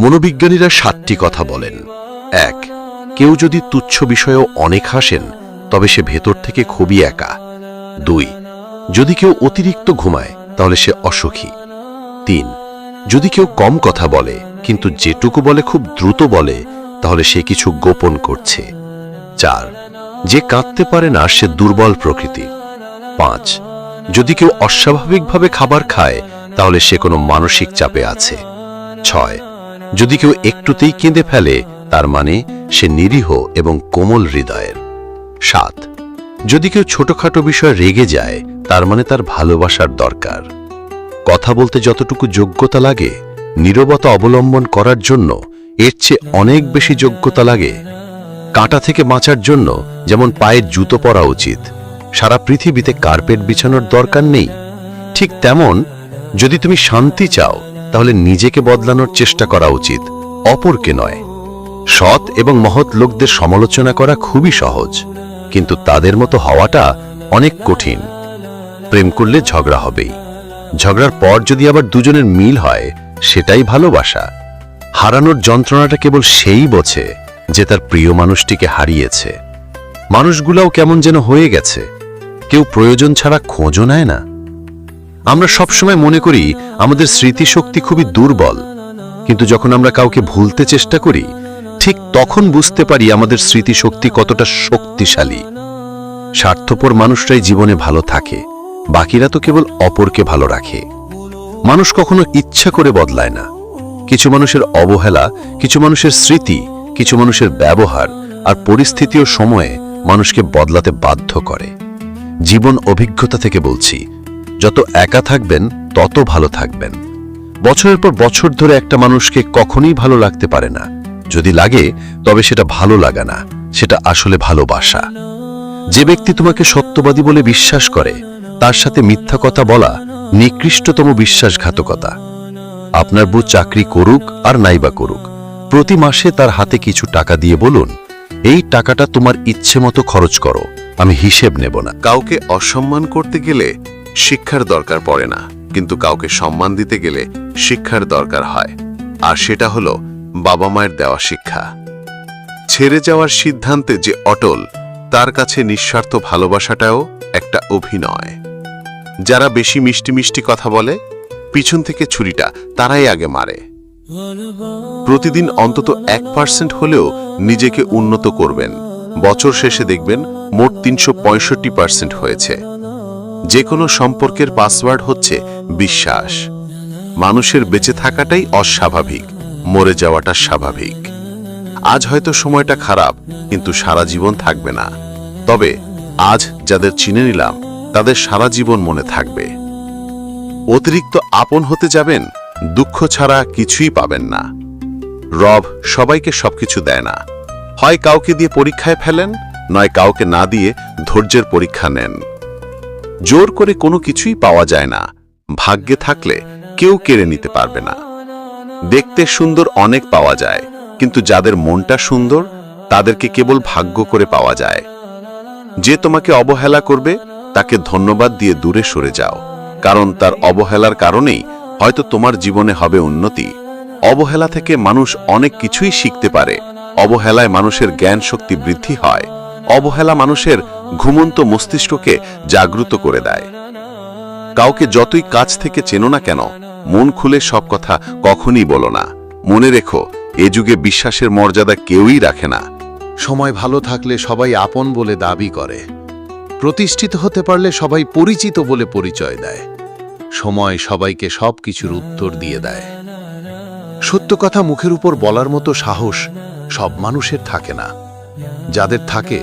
মনোবিজ্ঞানীরা 7টি কথা বলেন। 1. কেউ যদি তুচ্ছ বিষয়েও অনেক হাসেন তবে সে ভেতর থেকে খুবই একা। 2. যদি কেউ অতিরিক্ত ঘুমায় তাহলে সে অসুখী। 3. যদি কেউ কম কথা বলে কিন্তু যেটুকু বলে খুব দ্রুত বলে তাহলে সে কিছু গোপন করছে। 4. যে কাঁদতে পারে না সে দুর্বল প্রকৃতি। 5. যদি কেউ অস্বাভাবিকভাবে খাবার খায় তাহলে সে কোনো মানসিক চাপে আছে। 6. যদি কেউ একটুতেই কেঁদে ফেলে তার মানে সে নিরীহ এবং কোমল হৃদয়ের। 7. যদি কেউ ছোটখাটো বিষয়ে রেগে যায় তার মানে তার ভালোবাসার দরকার। কথা বলতে যতটুকু যোগ্যতা লাগে নীরবতা অবলম্বন করার জন্য এর চেয়ে অনেক বেশি যোগ্যতা লাগে। কাঁটা থেকে বাঁচার জন্য যেমন পায়ের জুতো পরা উচিত, সারা পৃথিবীতে কার্পেট বিছানোর দরকার নেই। ঠিক তেমন যদি তুমি শান্তি চাও তাহলে নিজেকে বদলানোর চেষ্টা করা উচিত, অপরকে নয়। সৎ এবং মহৎ লোকদের সমালোচনা করা খুবই সহজ, কিন্তু তাদের মতো হওয়াটা অনেক কঠিন। প্রেম করলে ঝগড়া হবেই, ঝগড়ার পর যদি আবার দুজনের মিল হয় সেটাই ভালোবাসা। হারানোর যন্ত্রণাটা কেবল সেই বোঝে যে তার প্রিয় মানুষটিকে হারিয়েছে। মানুষগুলাও কেমন যেন হয়ে গেছে, কেউ প্রয়োজন ছাড়া খোঁজও নেয় না। আমরা সবসময় মনে করি আমাদের স্মৃতিশক্তি খুবই দুর্বল, কিন্তু যখন আমরা কাউকে ভুলতে চেষ্টা করি ঠিক তখন বুঝতে পারি আমাদের স্মৃতিশক্তি কতটা শক্তিশালী। স্বার্থপর মানুষরাই জীবনে ভালো থাকে, বাকিরা তো কেবল অপরকে ভালো রাখে। মানুষ কখনো ইচ্ছা করে বদলায় না। কিছু মানুষের অবহেলা, কিছু মানুষের স্মৃতি, কিছু মানুষের ব্যবহার আর পরিস্থিতি ও সময়ে মানুষকে বদলাতে বাধ্য করে। জীবন অভিজ্ঞতা থেকে বলছি, যত একা থাকবেন তত ভালো থাকবেন। বছরের পর বছর ধরে একটা মানুষকে কখনোই ভালো লাগতে পারে না। যদি লাগে তবে সেটা ভালো লাগা না, সেটা আসলে ভালোবাসা। যে ব্যক্তি তোমাকে সত্যবাদী বলে বিশ্বাস করে তার সাথে মিথ্যা কথা বলা নিকৃষ্টতম বিশ্বাসঘাতকতা। আপনার বউ চাকরি করুক আর নাইবা করুক, প্রতি মাসে তার হাতে কিছু টাকা দিয়ে বলুন, এই টাকাটা তোমার ইচ্ছে মতো খরচ করো, আমি হিসেব নেব না। কাউকে অসম্মান করতে গেলে শিক্ষার দরকার পড়ে না, কিন্তু কাউকে সম্মান দিতে গেলে শিক্ষার দরকার হয়, আর সেটা হলো বাবা মায়ের দেওয়া শিক্ষা। ছেড়ে যাওয়ার সিদ্ধান্তে যে অটল তার কাছে নিঃস্বার্থ ভালোবাসাটাও একটা অভিনয়। যারা বেশি মিষ্টি মিষ্টি কথা বলে পিছন থেকে ছুরিটা তারাই আগে মারে। প্রতিদিন অন্তত 1% হলেও নিজেকে উন্নত করবেন, বছর শেষে দেখবেন মোট 365% হয়েছে। যে কোনো সম্পর্কের পাসওয়ার্ড হচ্ছে বিশ্বাস। মানুষের বেঁচে থাকাটাই অস্বাভাবিক, মরে যাওয়াটা স্বাভাবিক। আজ হয়তো সময়টা খারাপ, কিন্তু সারা জীবন থাকবে না। তবে আজ যাদের চিনে নিলাম তাদের সারা জীবন মনে থাকবে। অতিরিক্ত আপন হতে যাবেন, দুঃখ ছাড়া কিছুই পাবেন না। রব সবাইকে সবকিছু দেয় না, হয় কাউকে দিয়ে পরীক্ষায় ফেলেন, নয় কাউকে না দিয়ে ধৈর্যের পরীক্ষা নেন। জোর করে কোনো কিছুই পাওয়া যায় না, ভাগ্যে থাকলে কেউ কেড়ে নিতে পারবে না। দেখতে সুন্দর অনেক পাওয়া যায়, কিন্তু যাদের মনটা সুন্দর তাদেরকে কেবল ভাগ্য করে পাওয়া যায়। যে তোমাকে অবহেলা করবে তাকে ধন্যবাদ দিয়ে দূরে সরে যাও, কারণ তার অবহেলার কারণেই হয়তো তোমার জীবনে হবে উন্নতি। অবহেলা থেকে মানুষ অনেক কিছুই শিখতে পারে। অবহেলায় মানুষের জ্ঞান শক্তি বৃদ্ধি হয়। অবহেলা মানুষের ঘুমন্ত মস্তিষ্ককে জাগ্রত করে দেয়। কাউকে যতই কাছ থেকে চেনো না কেন, মন খুলে সব কথা কখনই বলো না। মনে রেখো, এ যুগে বিশ্বাসের মর্যাদা কেউই রাখে না। সময় ভালো থাকলে সবাই আপন বলে দাবি করে, প্রতিষ্ঠিত হতে পারলে সবাই পরিচিত বলে পরিচয় দেয়। সময় সবাইকে সবকিছুর উত্তর দিয়ে দেয়। সত্য কথা মুখের উপর বলার মতো সাহস সব মানুষের থাকে না। যাদের থাকে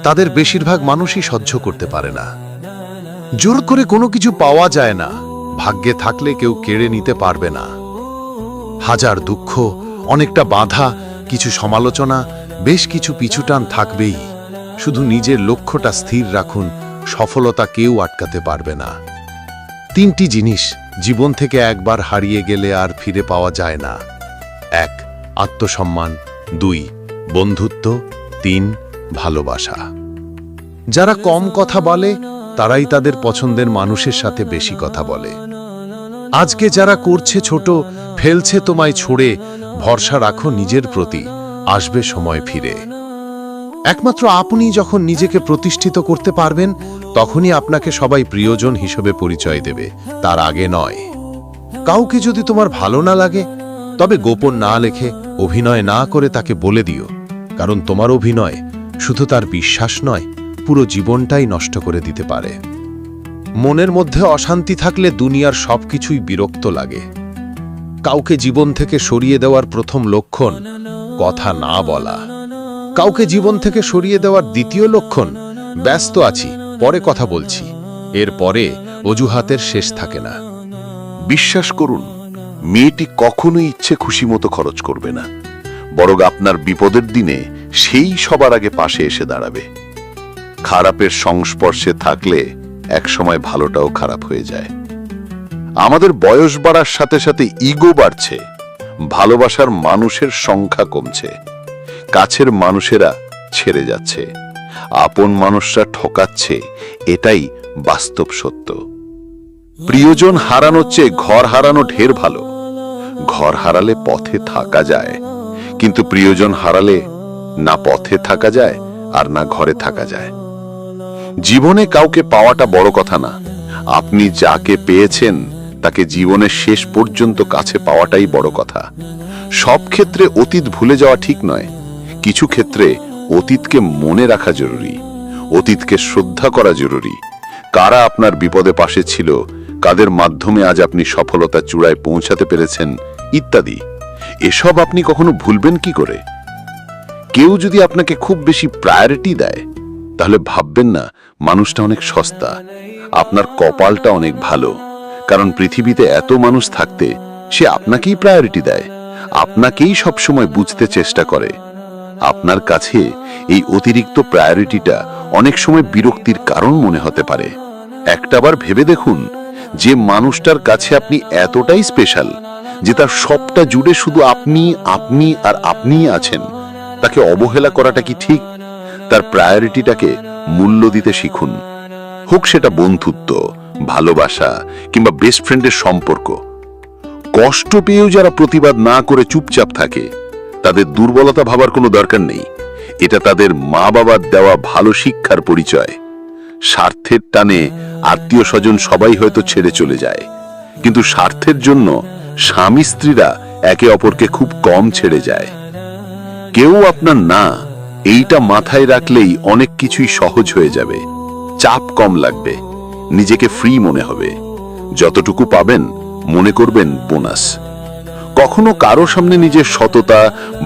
তাদের বেশিরভাগ মানুষই সহ্য করতে পারে না। জোর করে কোনো কিছু পাওয়া যায় না, ভাগ্যে থাকলে কেউ কেড়ে নিতে পারবে না। হাজার দুঃখ, অনেকটা বাধা, কিছু সমালোচনা, বেশ কিছু পিছুটান থাকবেই। শুধু নিজের লক্ষ্যটা স্থির রাখুন, সফলতা কেউ আটকাতে পারবে না। 3টি জিনিস জীবন থেকে একবার হারিয়ে গেলে আর ফিরে পাওয়া যায় না। 1. আত্মসম্মান, 2. বন্ধুত্ব, 3. ভালোবাসা। যারা কম কথা বলে তারাই তাদের পছন্দের মানুষের সাথে বেশি কথা বলে। আজকে যারা করছে ছোট, ফেলছে তোমায় ছড়ে, ভরসা রাখো নিজের প্রতি, আসবে সময় ফিরে। একমাত্র আপনি যখন নিজেকে প্রতিষ্ঠিত করতে পারবেন, তখনই আপনাকে সবাই প্রিয়জন হিসেবে পরিচয় দেবে, তার আগে নয়। কাউকে যদি তোমার ভালো না লাগে, তবে গোপন না লেখে, অভিনয় না করে তাকে বলে দিও, কারণ তোমার অভিনয় শুধু তার বিশ্বাস নয়, পুরো জীবনটাই নষ্ট করে দিতে পারে। মনের মধ্যে অশান্তি থাকলে দুনিয়ার সবকিছুই বিরক্ত লাগে। কাউকে জীবন থেকে সরিয়ে দেওয়ার প্রথম লক্ষণ কথা না বলা। কাউকে জীবন থেকে সরিয়ে দেওয়ার দ্বিতীয় লক্ষণ ব্যস্ত আছি, পরে কথা বলছি। এরপরে অজুহাতের শেষ থাকে না। বিশ্বাস করুন, মেয়েটি কখনোই ইচ্ছে খুশি মতো খরচ করবে না, বরং আপনার বিপদের দিনে সেই সবার আগে পাশে এসে দাঁড়াবে। খারাপের সংস্পর্শে থাকলে একসময় ভালোটাও খারাপ হয়ে যায়। আমাদের বয়স বাড়ার সাথে সাথে ইগো বাড়ছে, ভালোবাসার মানুষের সংখ্যা কমছে, কাছের মানুষেরা ছেড়ে যাচ্ছে, আপন মানুষরা ঠকাচ্ছে, এটাই বাস্তব সত্য। প্রিয়জন হারানোর চেয়ে ঘর হারানো ঢের ভালো। ঘর হারালে পথে থাকা যায়, কিন্তু প্রিয়জন হারালে না পথে থাকা যায় আর না ঘরে থাকা যায়। জীবনে কাউকে পাওয়াটা বড় কথা না, আপনি যাকে পেয়েছেন তাকে জীবনের শেষ পর্যন্ত কাছে পাওয়াটাই বড় কথা। সব ক্ষেত্রে অতীত ভুলে যাওয়া ঠিক নয়, কিছু ক্ষেত্রে অতীতকে মনে রাখা জরুরি, অতীতকে শ্রদ্ধা করা জরুরি। কারা আপনার বিপদে পাশে ছিল, কাদের মাধ্যমে আজ আপনি সফলতা চূড়ায় পৌঁছাতে পেরেছেন, ইত্যাদি, এসব আপনি কখনো ভুলবেন কি করে? কেউ যদি আপনাকে খুব বেশি প্রায়োরিটি দেয়, তাহলে ভাববেন না মানুষটা অনেক সস্তা, আপনার কপালটা অনেক ভালো। কারণ পৃথিবীতে এত মানুষ থাকতে সে আপনাকেই প্রায়োরিটি দেয়, আপনাকেই সবসময় বুঝতে চেষ্টা করে। আপনার কাছে এই অতিরিক্ত প্রায়োরিটিটা অনেক সময় বিরক্তির কারণ মনে হতে পারে। একটাবার ভেবে দেখুন, যে মানুষটার কাছে আপনি এতটাই স্পেশাল যে তার সবটা জুড়ে শুধু আপনি আপনি আর আপনিই আছেন, তাকে অবহেলা করাটা কি ঠিক? তার প্রায়োরিটিটাকে মূল্য দিতে শিখুন, হোক সেটা বন্ধুত্ব, ভালোবাসা কিংবা বেস্ট ফ্রেন্ডের সম্পর্ক। কষ্ট পেয়েও যারা প্রতিবাদ না করে চুপচাপ থাকে, তাদের দুর্বলতা ভাবার কোনো দরকার নেই। এটা তাদের মা বাবার দেওয়া ভালো শিক্ষার পরিচয়। স্বার্থের টানে আত্মীয় স্বজন সবাই হয়তো ছেড়ে চলে যায়, কিন্তু স্বার্থের জন্য স্বামী স্ত্রীরা একে অপরকে খুব কম ছেড়ে যায়। কেউ আপনার না, এইটা মাথায় রাখলেই অনেক কিছুই সহজ হয়ে যাবে। চাপ কম লাগবে, নিজেকে ফ্রি মনে হবে। যতটুকু পাবেন মনে করবেন বোনাস। কখনো কারো সামনে নিজের সততা,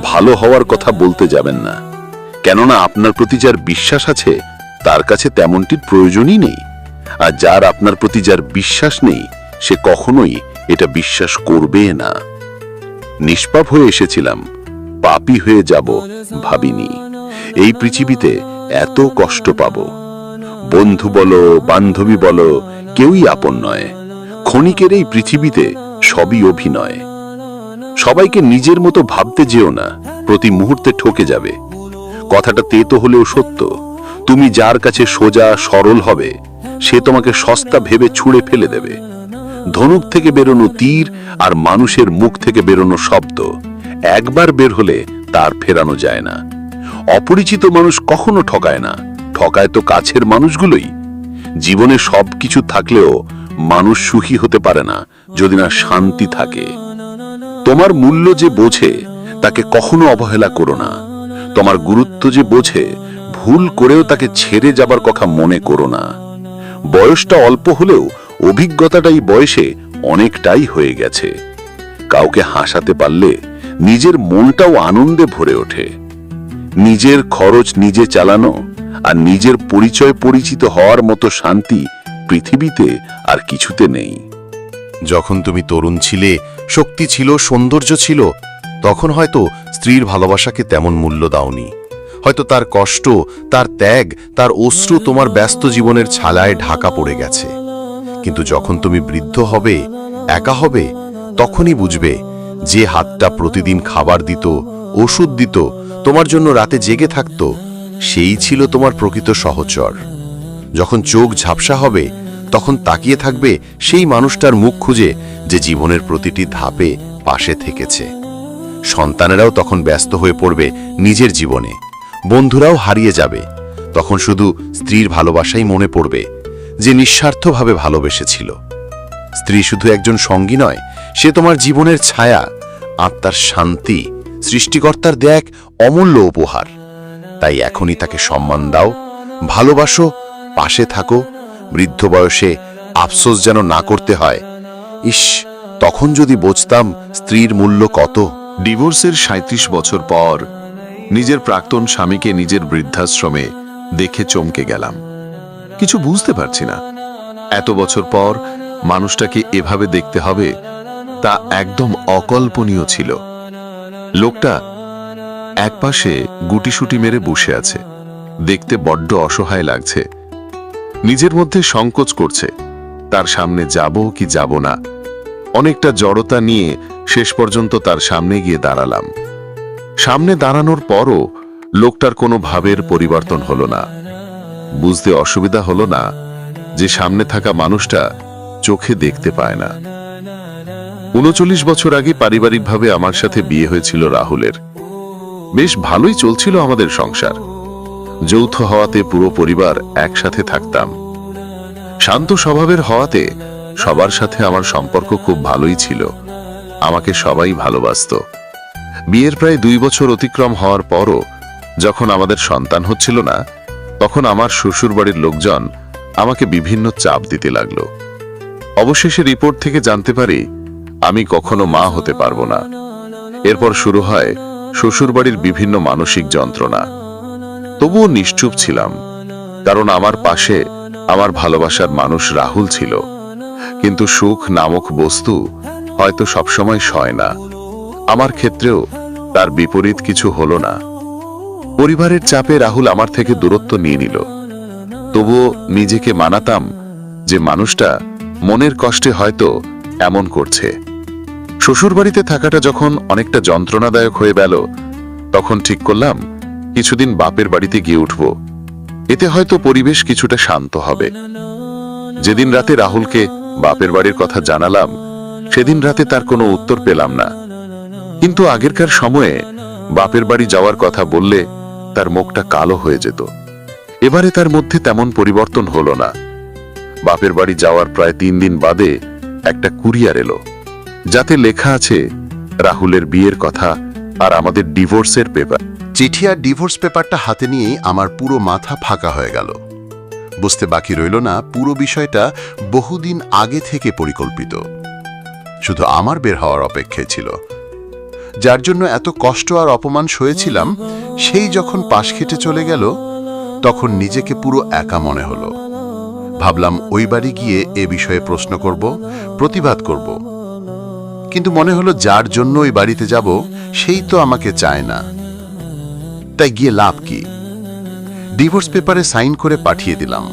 ভালো হওয়ার কথা বলতে যাবেন না, কেননা আপনার প্রতি যার বিশ্বাস আছে তার কাছে তেমনটির প্রয়োজনই নেই। আর যার আপনার প্রতি যার বিশ্বাস নেই, সে কখনোই এটা বিশ্বাস করবে না। নিষ্পাপ হয়ে এসেছিলাম, পাপী হয়ে যাব ভাবিনি। এই পৃথিবীতে এত কষ্ট পাব। বন্ধু বলো, বান্ধবী বলো, কেউই আপন নয়। ক্ষণিকের এই পৃথিবীতে সবই অভিনয়। সবাইকে নিজের মতো ভাবতে যেও না, প্রতি মুহূর্তে ঠকে যাবে। কথাটা তেতো হলেও সত্য। তুমি যার কাছে সোজা সরল হবে, সে তোমাকে সস্তা ভেবে ছুঁড়ে ফেলে দেবে। ধনুক থেকে বেরোনো তীর আর মানুষের মুখ থেকে বেরোনো শব্দ একবার বের হলে তার ফেরানো যায় না। অপরিচিত মানুষ কখনো ঠকায় না, ঠকায় তো কাছের মানুষগুলোই। জীবনে সবকিছু থাকলেও মানুষ সুখী হতে পারে না যদি না শান্তি থাকে। তোমার মূল্য যে বোঝে তাকে কখনো অবহেলা করো না। তোমার গুরুত্ব যে বোঝে, ভুল করেও তাকে ছেড়ে যাবার কথা মনে করো না। বয়সটা অল্প হলেও অভিজ্ঞতাটাই বয়সে অনেকটাই হয়ে গেছে। কাউকে হাসাতে পারলে নিজের মনটাও আনন্দে ভরে ওঠে। নিজের খরচ নিজে চালানো আর নিজের পরিচয় পরিচিত হওয়ার মতো শান্তি পৃথিবীতে আর কিছুতে নেই। যখন তুমি তরুণ ছিলে, শক্তি ছিল, সৌন্দর্য ছিল, তখন হয়তো স্ত্রীর ভালোবাসাকে তেমন মূল্য দাওনি। হয়তো তার কষ্ট, তার ত্যাগ, তার অশ্রু তোমার ব্যস্ত জীবনের ছালায় ঢাকা পড়ে গেছে। কিন্তু যখন তুমি বৃদ্ধ হবে, একা হবে, তখনই বুঝবে যে হাতটা প্রতিদিন খাবার দিত, ওষুধ দিত, তোমার জন্য রাতে জেগে থাকত, সেই ছিল তোমার প্রকৃত সহচর। যখন চোখ ঝাপসা হবে, তখন তাকিয়ে থাকবে সেই মানুষটার মুখ খুঁজে যে জীবনের প্রতিটি ধাপে পাশে থেকেছে। সন্তানেরাও তখন ব্যস্ত হয়ে পড়বে নিজের জীবনে, বন্ধুরাও হারিয়ে যাবে। তখন শুধু স্ত্রীর ভালোবাসাই মনে পড়বে, যে নিঃস্বার্থভাবে ভালোবেসেছিল। স্ত্রী শুধু একজন সঙ্গী নয়, সে তোমার জীবনের ছায়া, আত্মার শান্তি, সৃষ্টিকর্তার দেয়া এক অমূল্য উপহার। তাই এখনই তাকে সম্মান দাও, ভালোবাসো, পাশে থাকো। বৃদ্ধ বয়সে আফসোস যেন না করতে হয়, ইস, তখন যদি বুঝতাম স্ত্রীর মূল্য কত। ডিভোর্সের ৩৭ বছর পর নিজের প্রাক্তন স্বামীকে নিজের বৃদ্ধাশ্রমে দেখে চমকে গেলাম। কিছু বুঝতে পারছি না, এত বছর পর মানুষটাকে এভাবে দেখতে হবে তা একদম অকল্পনীয় ছিল। লোকটা একপাশে গুটিসুটি মেরে বসে আছে, দেখতে বড্ড অসহায় লাগছে। নিজের মধ্যে সংকোচ করছে, তার সামনে যাব কি যাব না। অনেকটা জড়তা নিয়ে শেষ পর্যন্ত তার সামনে গিয়ে দাঁড়ালাম। সামনে দাঁড়ানোর পরও লোকটার কোনো ভাবের পরিবর্তন হলো না। বুঝতে অসুবিধা হলো না যে সামনে থাকা মানুষটা চোখে দেখতে পায় না। ৩৯ বছর আগে পারিবারিকভাবে আমার সাথে বিয়ে হয়েছিল রাহুলের। বেশ ভালোই চলছিল আমাদের সংসার। যৌথ হওয়াতে পুরো পরিবার একসাথে থাকতাম। শান্ত স্বভাবের হওয়াতে সবার সাথে আমার সম্পর্ক খুব ভালোই ছিল। আমাকে সবাই ভালোবাসতো। বিয়ের প্রায় ২ বছর অতিক্রম হওয়ার পরও যখন আমাদের সন্তান হচ্ছিল না, তখন আমার শ্বশুরবাড়ির লোকজন আমাকে বিভিন্ন চাপ দিতে লাগলো। অবশেষে রিপোর্ট থেকে জানতে পারি আমি কখনো মা হতে পারবো না। এরপর শুরু হয় শ্বশুরবাড়ির বিভিন্ন মানসিক যন্ত্রণা। তবুও নিশ্চুপ ছিলাম, কারণ আমার পাশে আমার ভালোবাসার মানুষ রাহুল ছিল। কিন্তু সুখ নামক বস্তু হয়তো সবসময় সয় না। আমার ক্ষেত্রেও তার বিপরীত কিছু হলো না। পরিবারের চাপে রাহুল আমার থেকে দূরত্ব নিয়ে নিল। তবুও নিজেকে মানাতাম যে মানুষটা মনের কষ্টে হয়তো এমন করছে। শ্বশুরবাড়িতে থাকাটা যখন অনেকটা যন্ত্রণাদায়ক হয়ে গেল, তখন ঠিক করলাম কিছুদিন বাপের বাড়িতে গিয়ে উঠব। এতে হয়তো পরিবেশ কিছুটা শান্ত হবে। যেদিন রাতে রাহুলকে বাপের বাড়ির কথা জানালাম, সেদিন রাতে তার কোনো উত্তর পেলাম না। কিন্তু আগেরকার সময়ে বাপের বাড়ি যাওয়ার কথা বললে তার মুখটা কালো হয়ে যেত। এবারে তার মধ্যে তেমন পরিবর্তন হলো না। বাপের বাড়ি যাওয়ার প্রায় ৩ দিন বাদে একটা কুরিয়ার এলো, যাতে লেখা আছে রাহুলের বিয়ের কথা আর আমাদের ডিভোর্সের পেপার। চিঠি আর ডিভোর্স পেপারটা হাতে নিয়েই আমার পুরো মাথা ফাঁকা হয়ে গেল। বুঝতে বাকি রইল না পুরো বিষয়টা বহুদিন আগে থেকে পরিকল্পিত, শুধু আমার বের হওয়ার অপেক্ষায় ছিল। যার জন্য এত কষ্ট আর অপমান সয়েছিলাম, সেই যখন পাশ খেটে চলে গেল, তখন নিজেকে পুরো একা মনে হলো। ভাবলাম ওই বাড়ি গিয়ে এ বিষয়ে প্রশ্ন করব, প্রতিবাদ করব। কিন্তু মনে হলো যার জন্য ওই বাড়িতে যাব সেই তো আমাকে চায় না, তাই গিয়ে লাভ কি? ডিভোর্স পেপারে সাইন করে পাঠিয়ে দিলাম।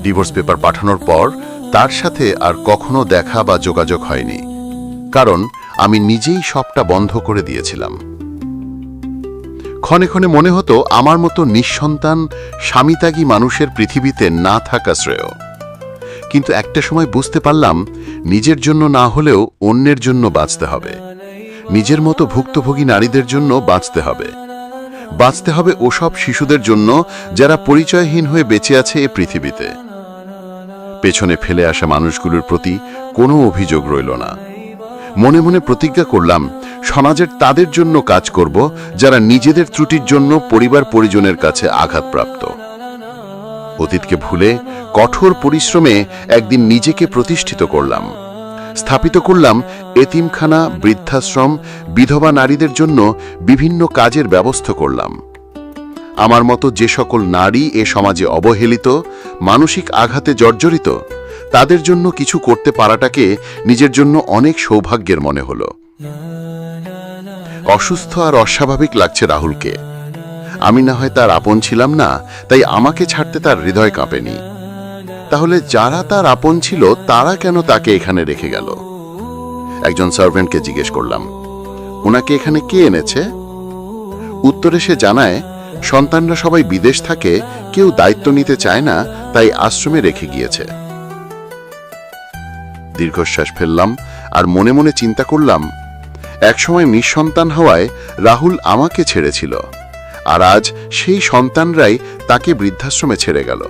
ডিভোর্স পেপার পাঠানোর পর তার সাথে আর কখনো দেখা বা যোগাযোগ হয়নি, কারণ আমি নিজেই সবটা বন্ধ করে দিয়েছিলাম। ক্ষণে ক্ষণে মনে হতো আমার মতো নিঃসন্তান স্বামীত্যাগী মানুষের পৃথিবীতে না থাকা শ্রেয়। কিন্তু একটা সময় বুঝতে পারলাম, নিজের জন্য না হলেও অন্যের জন্য বাঁচতে হবে। নিজের মতো ভুক্তভোগী নারীদের জন্য বাঁচতে হবে। বাঁচতে হবে ওসব শিশুদের জন্য যারা পরিচয়হীন হয়ে বেঁচে আছে এ পৃথিবীতে। পেছনে ফেলে আসা মানুষগুলোর প্রতি কোনো অভিযোগ রইল না। মনে মনে প্রতিজ্ঞা করলাম, সমাজের তাদের জন্য কাজ করব যারা নিজেদের ত্রুটির জন্য পরিবার পরিজনের কাছে আঘাতপ্রাপ্ত। অতীতকে ভুলে কঠোর পরিশ্রমে একদিন নিজেকে প্রতিষ্ঠিত করলাম। স্থাপিত করলাম এতিমখানা, বৃদ্ধাশ্রম, বিধবা নারীদের জন্য বিভিন্ন কাজের ব্যবস্থা করলাম। আমার মতো যে সকল নারী এ সমাজে অবহেলিত, মানসিক আঘাতে জর্জরিত, তাদের জন্য কিছু করতে পারাটাকে নিজের জন্য অনেক সৌভাগ্যের মনে হলো। অসুস্থ আর অস্বাভাবিক লাগছে রাহুলকে। আমি না হয় তার আপন ছিলাম না, তাই আমাকে ছাড়তে তার হৃদয় কাঁপেনি। তাহলে যারা তার আপন ছিল তারা কেন তাকে এখানে রেখে গেল? একজন সার্ভেন্টকে জিজ্ঞেস করলাম, ওনাকে এখানে কে এনেছে? উত্তরে সে জানায়, সন্তানরা সবাই বিদেশ থাকে, কেউ দায়িত্ব নিতে চায় না, তাই আশ্রমে রেখে গিয়েছে। দীর্ঘশ্বাস ফেললাম আর মনে মনে চিন্তা করলাম, একসময় নিঃসন্তান হওয়ায় রাহুল আমাকে ছেড়েছিল, আর আজ সেই সন্তানরাই তাকে বৃদ্ধাশ্রমে ছেড়ে গেল।